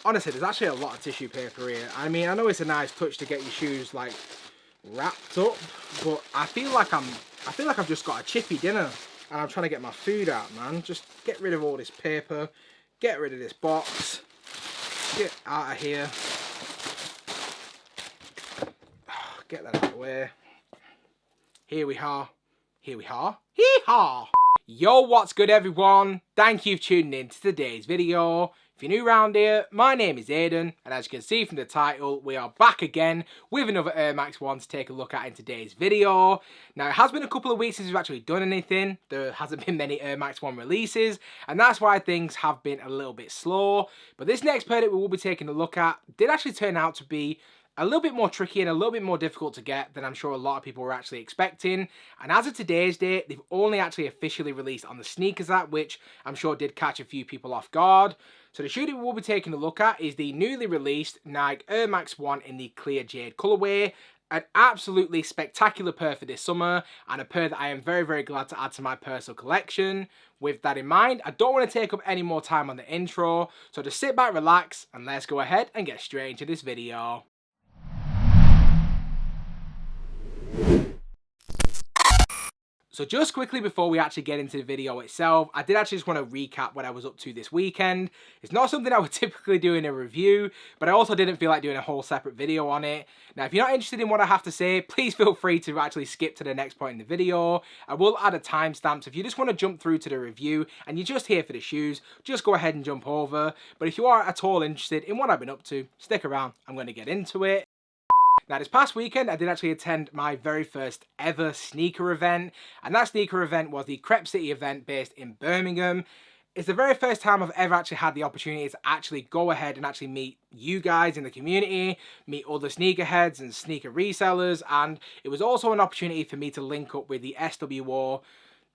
honestly, there's actually a lot of tissue paper here. I mean, I know it's a nice touch to get your shoes like wrapped up, but I feel like I've just got a chippy dinner and I'm trying to get my food out, man. Just get rid of all this paper, get rid of this box, get out of here. Get that out of the way. Here we are. Here we are. Hee-haw! Yo, what's good, everyone? Thank you for tuning in to today's video. If you're new around here, my name is Aidan, and as you can see from the title, we are back again with another Air Max 1 to take a look at in today's video. Now, it has been a couple of weeks since we've actually done anything. There hasn't been many Air Max 1 releases, and that's why things have been a little bit slow. But this next pair that we will be taking a look at did actually turn out to be a little bit more tricky and a little bit more difficult to get than I'm sure a lot of people were actually expecting. And as of today's date, they've only actually officially released on the Sneakers app, which I'm sure did catch a few people off guard. So the shoe that we will be taking a look at is the newly released Nike Air Max 1 in the Clear Jade colorway. An absolutely spectacular pair for this summer, and a pair that I am very, very glad to add to my personal collection. With that in mind, I don't want to take up any more time on the intro, so just sit back, relax, and let's go ahead and get straight into this video. So just quickly before we actually get into the video itself, I did actually just want to recap what I was up to this weekend. It's not something I would typically do in a review, but I also didn't feel like doing a whole separate video on it. Now, if you're not interested in what I have to say, please feel free to actually skip to the next point in the video. I will add a timestamp, so if you just want to jump through to the review and you're just here for the shoes, just go ahead and jump over. But if you are at all interested in what I've been up to, stick around, I'm going to get into it. Now, this past weekend, I did actually attend my very first ever sneaker event, and that sneaker event was the Crepe City event based in Birmingham. It's the very first time I've ever actually had the opportunity to actually go ahead and actually meet you guys in the community, meet other sneakerheads and sneaker resellers, and it was also an opportunity for me to link up with the SWO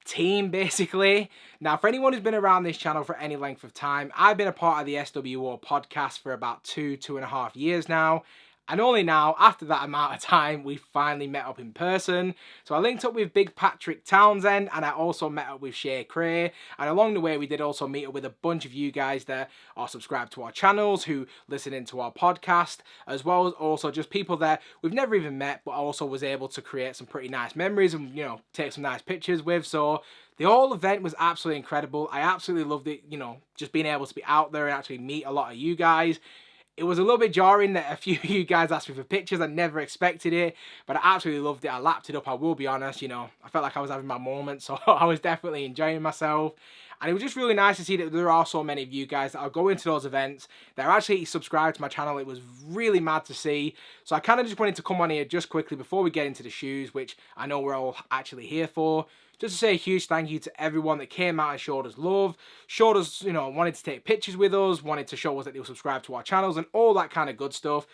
team, basically. Now, for anyone who's been around this channel for any length of time, I've been a part of the SWO podcast for about 2.5 years now. And only now, after that amount of time, we finally met up in person. So I linked up with Big Patrick Townsend, and I also met up with Shay Cray. And along the way, we did also meet up with a bunch of you guys that are subscribed to our channels, who listen into our podcast, as well as also just people that we've never even met, but also was able to create some pretty nice memories and, you know, take some nice pictures with. So the whole event was absolutely incredible. I absolutely loved it, you know, just being able to be out there and actually meet a lot of you guys. It was a little bit jarring that a few of you guys asked me for pictures. I never expected it, but I absolutely loved it. I lapped it up, I will be honest. You know, I felt like I was having my moment, so I was definitely enjoying myself. And it was just really nice to see that there are so many of you guys that are going to those events that are actually subscribed to my channel. It was really mad to see. So I kind of just wanted to come on here just quickly before we get into the shoes, which I know we're all actually here for. Just to say a huge thank you to everyone that came out and showed us love, showed us, you know, wanted to take pictures with us, wanted to show us that they were subscribed to our channels and all that kind of good stuff.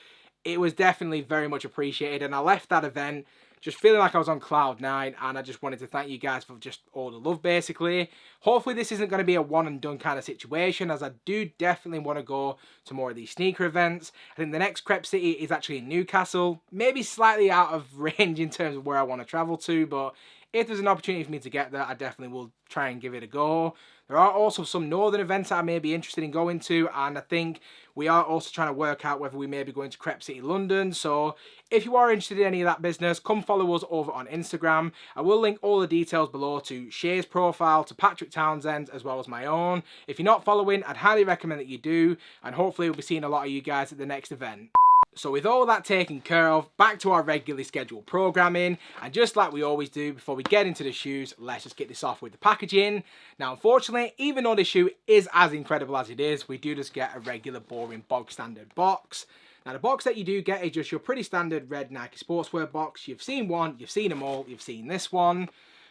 It was definitely very much appreciated, and I left that event just feeling like I was on cloud 9, and I just wanted to thank you guys for just all the love, basically. Hopefully this isn't going to be a one and done kind of situation, as I do definitely want to go to more of these sneaker events. I think the next Crepe City is actually in Newcastle, maybe slightly out of range in terms of where I want to travel to, but if there's an opportunity for me to get there, I definitely will try and give it a go. There are also some northern events that I may be interested in going to, and I think we are also trying to work out whether we may be going to Crepe City London. So if you are interested in any of that business, come follow us over on Instagram. I will link all the details below to Shay's profile, to Patrick Townsend's, as well as my own. If you're not following, I'd highly recommend that you do, and hopefully we'll be seeing a lot of you guys at the next event. So with all that taken care of, back to our regularly scheduled programming, and just like we always do before we get into the shoes, let's just get this off with the packaging. Now, unfortunately, even though the shoe is as incredible as it is, we do just get a regular boring bog standard box. Now, the box that you do get is just your pretty standard red Nike sportswear box. You've seen one, you've seen them all, you've seen this one.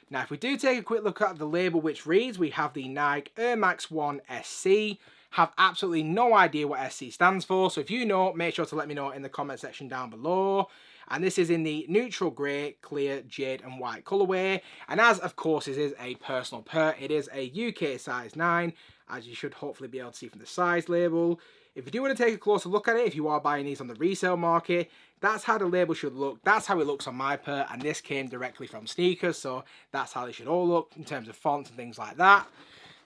Now, if we do take a quick look at the label, which reads, we have the Nike Air Max 1 SC. Have absolutely no idea what SC stands for, so if you know, make sure to let me know in the comment section down below. And this is in the neutral grey, clear, jade and white colourway, and as of course it is a personal pair, it is a UK size 9, as you should hopefully be able to see from the size label. If you do want to take a closer look at it, if you are buying these on the resale market, that's how the label should look. That's how it looks on my pair, and this came directly from Sneakers, so that's how they should all look in terms of fonts and things like that.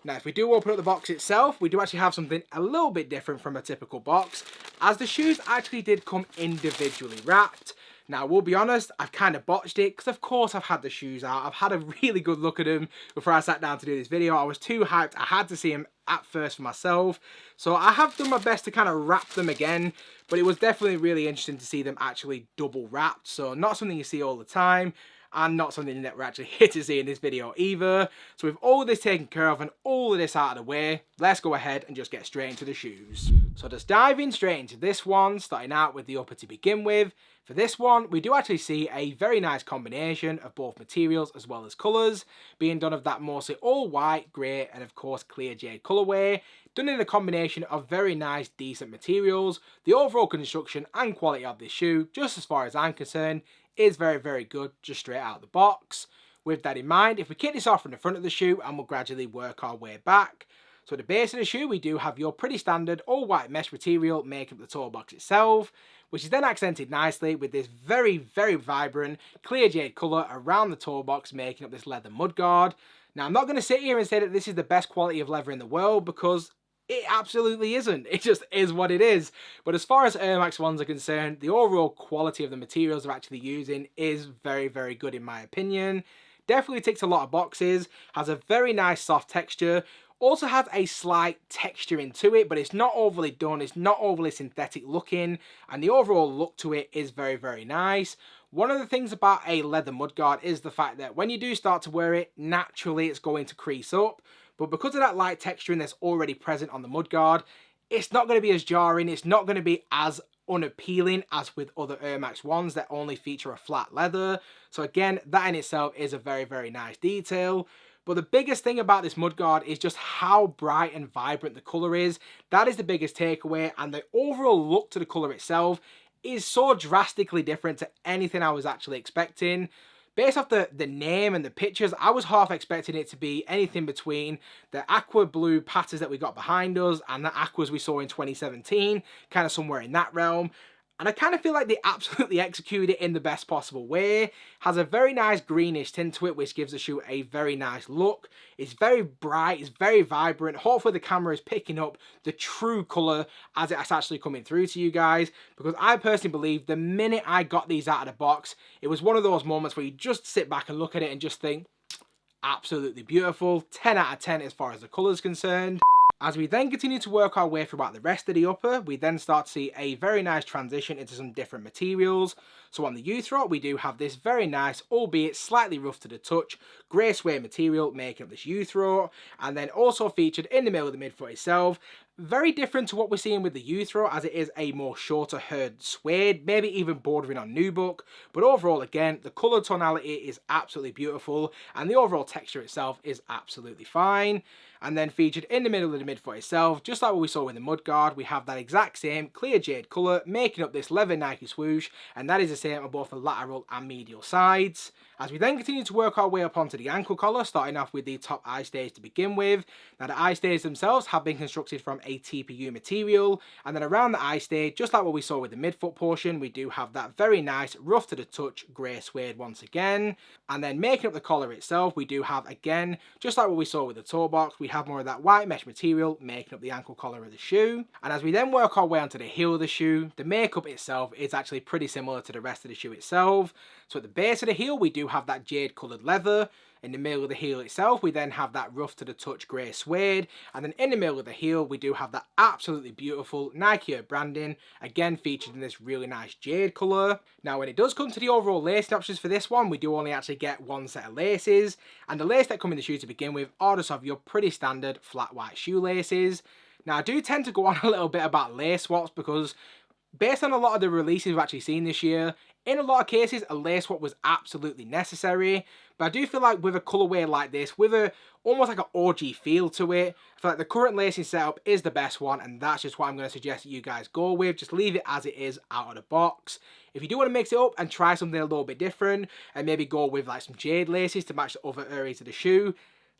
Now, if we do open up the box itself, we do actually have something a little bit different from a typical box, as the shoes actually did come individually wrapped. Now, we'll be honest, I've kind of botched it, because of course I've had the shoes out. I've had a really good look at them before I sat down to do this video. I was too hyped. I had to see them at first for myself. So I have done my best to kind of wrap them again, but it was definitely really interesting to see them actually double wrapped. So not something you see all the time, and not something that we're actually here to see in this video either. So with all of this taken care of and all of this out of the way, let's go ahead and just get straight into the shoes. So just diving straight into this one, starting out with the upper to begin with. For this one, we do actually see a very nice combination of both materials as well as colours, being done of that mostly all white, grey and of course clear jade colourway, done in a combination of very nice decent materials. The overall construction and quality of this shoe, just as far as I'm concerned, is very, very good just straight out of the box. With that in mind, if we kick this off from the front of the shoe and we'll gradually work our way back. So at the base of the shoe, we do have your pretty standard all white mesh material making up the toe box itself, which is then accented nicely with this very, very vibrant clear jade colour around the toe box, making up this leather mudguard. Now, I'm not going to sit here and say that this is the best quality of leather in the world, because it absolutely isn't. It just is what it is. But as far as Air Max 1s are concerned, the overall quality of the materials they're actually using is very, very good in my opinion. Definitely ticks a lot of boxes, has a very nice soft texture, also has a slight texture into it, but it's not overly done, it's not overly synthetic looking, and the overall look to it is very, very nice. One of the things about a leather mudguard is the fact that when you do start to wear it, naturally it's going to crease up. But because of that light texturing that's already present on the mudguard, it's not going to be as jarring, it's not going to be as unappealing as with other Air Max 1s that only feature a flat leather. So again, that in itself is a very, very nice detail. But the biggest thing about this mudguard is just how bright and vibrant the colour is. That is the biggest takeaway, and the overall look to the colour itself is so drastically different to anything I was actually expecting. Based off the name and the pictures, I was half expecting it to be anything between the aqua blue patterns that we got behind us and the aquas we saw in 2017, kind of somewhere in that realm. And I kind of feel like they absolutely executed it in the best possible way. Has a very nice greenish tint to it, which gives the shoe a very nice look. It's very bright, it's very vibrant. Hopefully the camera is picking up the true colour as it's actually coming through to you guys. Because I personally believe the minute I got these out of the box, it was one of those moments where you just sit back and look at it and just think, absolutely beautiful. 10 out of 10 as far as the colour is concerned. As we then continue to work our way throughout the rest of the upper, we then start to see a very nice transition into some different materials. So on the U-throat, we do have this very nice, albeit slightly rough to the touch, grey suede material making up this U-throat, and then also featured in the middle of the midfoot itself. Very different to what we're seeing with the U-throat, as it is a more shorter haired suede, maybe even bordering on nubuck. But overall, again, the colour tonality is absolutely beautiful, and the overall texture itself is absolutely fine. And then featured in the middle of the midfoot itself, just like what we saw with the mudguard, we have that exact same clear jade colour making up this leather Nike swoosh, and that is the same on both the lateral and medial sides. As we then continue to work our way up onto the ankle collar, starting off with the top eye stays to begin with. Now the eye stays themselves have been constructed from a TPU material, and then around the eye stay, just like what we saw with the midfoot portion, we do have that very nice rough to the touch grey suede once again. And then making up the collar itself, we do have again, just like what we saw with the toe box, we have more of that white mesh material making up the ankle collar of the shoe. And as we then work our way onto the heel of the shoe, the makeup itself is actually pretty similar to the rest of the shoe itself. So at the base of the heel, we do have that jade coloured leather. In the middle of the heel itself, we then have that rough to the touch grey suede. And then in the middle of the heel, we do have that absolutely beautiful Nike branding, again featured in this really nice jade colour. Now when it does come to the overall lacing options for this one, we do only actually get one set of laces. And the laces that come in the shoe to begin with are just of your pretty standard flat white shoelaces. Now I do tend to go on a little bit about lace swaps, because based on a lot of the releases we've actually seen this year, in a lot of cases, a lace swap was absolutely necessary. But I do feel like with a colourway like this, with a almost like an OG feel to it, I feel like the current lacing setup is the best one, and that's just what I'm going to suggest that you guys go with. Just leave it as it is out of the box. If you do want to mix it up and try something a little bit different, and maybe go with like some jade laces to match the other areas of the shoe,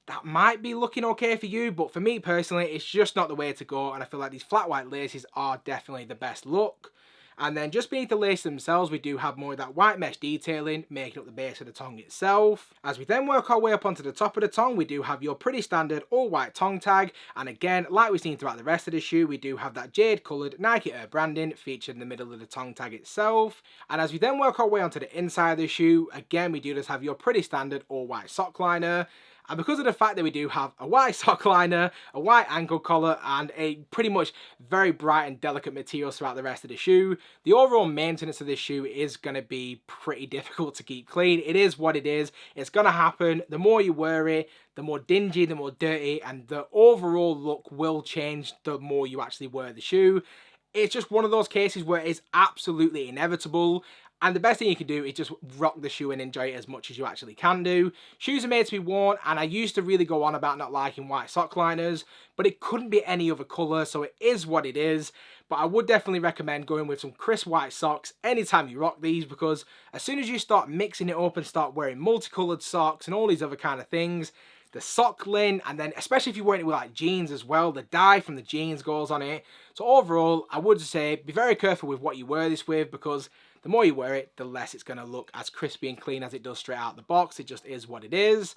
that might be looking okay for you. But for me personally, it's just not the way to go, and I feel like these flat white laces are definitely the best look. And then just beneath the laces themselves, we do have more of that white mesh detailing, making up the base of the tongue itself. As we then work our way up onto the top of the tongue, we do have your pretty standard all white tongue tag. And again, like we've seen throughout the rest of the shoe, we do have that jade coloured Nike Air branding featured in the middle of the tongue tag itself. And as we then work our way onto the inside of the shoe, again, we do just have your pretty standard all white sock liner. And because of the fact that we do have a white sock liner, a white ankle collar, and a pretty much very bright and delicate material throughout the rest of the shoe, the overall maintenance of this shoe is going to be pretty difficult to keep clean. It is what it is. It's going to happen. The more you wear it, the more dingy, the more dirty, and the overall look will change the more you actually wear the shoe. It's just one of those cases where it's absolutely inevitable. And the best thing you can do is just rock the shoe and enjoy it as much as you actually can do. Shoes are made to be worn, and I used to really go on about not liking white sock liners, but it couldn't be any other colour, so it is what it is. But I would definitely recommend going with some crisp white socks anytime you rock these, because as soon as you start mixing it up and start wearing multicoloured socks and all these other kind of things, the sock lin, and then especially if you're wearing it with like jeans as well, the dye from the jeans goes on it. So overall, I would say be very careful with what you wear this with, because the more you wear it, the less it's going to look as crispy and clean as it does straight out the box. It just is what it is.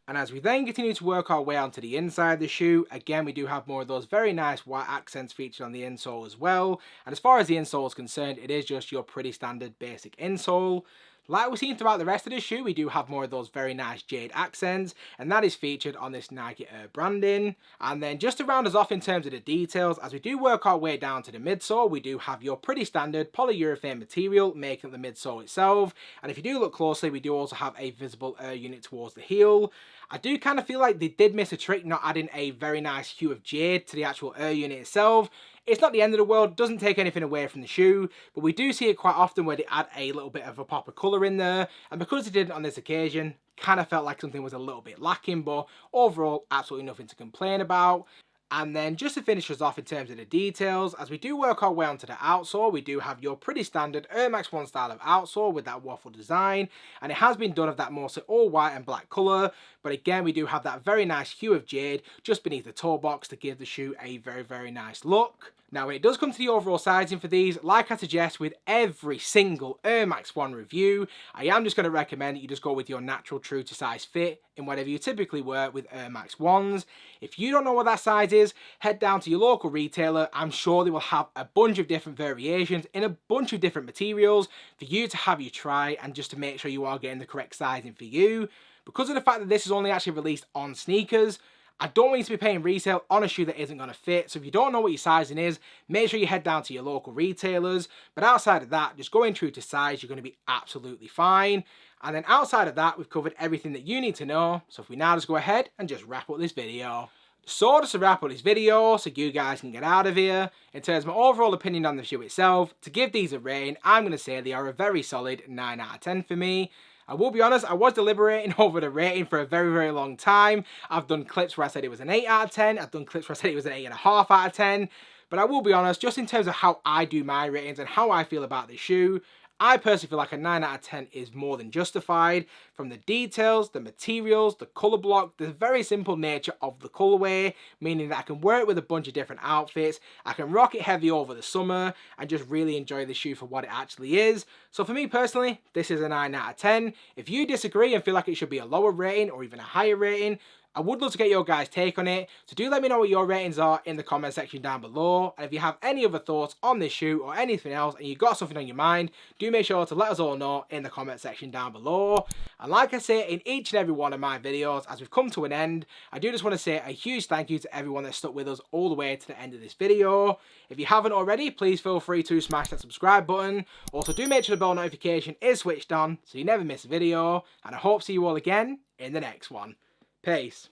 And as we then continue to work our way onto the inside of the shoe, again, we do have more of those very nice white accents featured on the insole as well. And as far as the insole is concerned, it is just your pretty standard basic insole. Like we've seen throughout the rest of the shoe, we do have more of those very nice jade accents, and that is featured on this Nike Air branding. And then just to round us off in terms of the details, as we do work our way down to the midsole, we do have your pretty standard polyurethane material making up the midsole itself. And if you do look closely, we do also have a visible air unit towards the heel. I do kind of feel like they did miss a trick not adding a very nice hue of jade to the actual air unit itself. It's not the end of the world, doesn't take anything away from the shoe, but we do see it quite often where they add a little bit of a pop of colour in there, and because they did it on this occasion, kind of felt like something was a little bit lacking, but overall, absolutely nothing to complain about. And then just to finish us off in terms of the details, as we do work our way onto the outsole, we do have your pretty standard Air Max 1 style of outsole with that waffle design, and it has been done of that mostly all white and black colour, but again we do have that very nice hue of jade just beneath the toe box to give the shoe a very, very nice look. Now when it does come to the overall sizing for these, like I suggest with every single Air Max 1 review, I am just going to recommend that you just go with your natural true to size fit in whatever you typically wear with Air Max 1s. If you don't know what that size is, head down to your local retailer. I'm sure they will have a bunch of different variations in a bunch of different materials for you to have you try, and just to make sure you are getting the correct sizing for you. Because of the fact that this is only actually released on sneakers, I don't want you to be paying resale on a shoe that isn't going to fit. So if you don't know what your sizing is, make sure you head down to your local retailers. But outside of that, just going true to size, you're going to be absolutely fine. And then outside of that, we've covered everything that you need to know. So if we now just go ahead and just wrap up this video. So just to wrap up this video, so you guys can get out of here, in terms of my overall opinion on the shoe itself, to give these a rating, I'm going to say they are a very solid 9 out of 10 for me. I will be honest, I was deliberating over the rating for a very, very long time. I've done clips where I said it was an 8 out of 10. I've done clips where I said it was an 8.5 out of 10. But I will be honest, just in terms of how I do my ratings and how I feel about this shoe, I personally feel like a 9 out of 10 is more than justified. From the details, the materials, the colour block, the very simple nature of the colourway, meaning that I can wear it with a bunch of different outfits, I can rock it heavy over the summer, and just really enjoy the shoe for what it actually is. So for me personally, this is a 9 out of 10. If you disagree and feel like it should be a lower rating or even a higher rating, I would love to get your guys' take on it, so do let me know what your ratings are in the comment section down below. And if you have any other thoughts on this shoe or anything else and you've got something on your mind, do make sure to let us all know in the comment section down below. And like I say in each and every one of my videos, as we've come to an end, I do just want to say a huge thank you to everyone that stuck with us all the way to the end of this video. If you haven't already, please feel free to smash that subscribe button. Also do make sure the bell notification is switched on so you never miss a video. And I hope to see you all again in the next one. Peace.